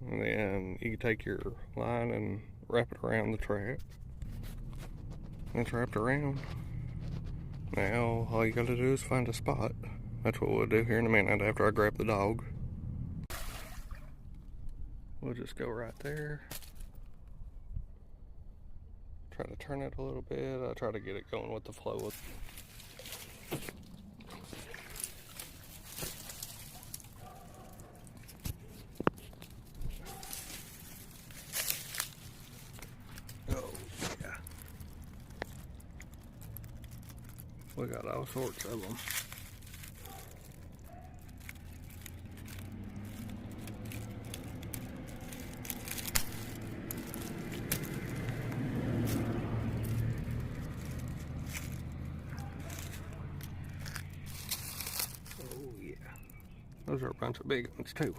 And then you can take your line and wrap it around the trap. It's wrapped around. Now all you gotta do is find a spot. That's what we'll do here in a minute after I grab the dog. We'll just go right there. Try to turn it a little bit. I try to get it going with the flow. Oh, yeah. We got all sorts of them. Oh, yeah. Those are a bunch of big ones, too.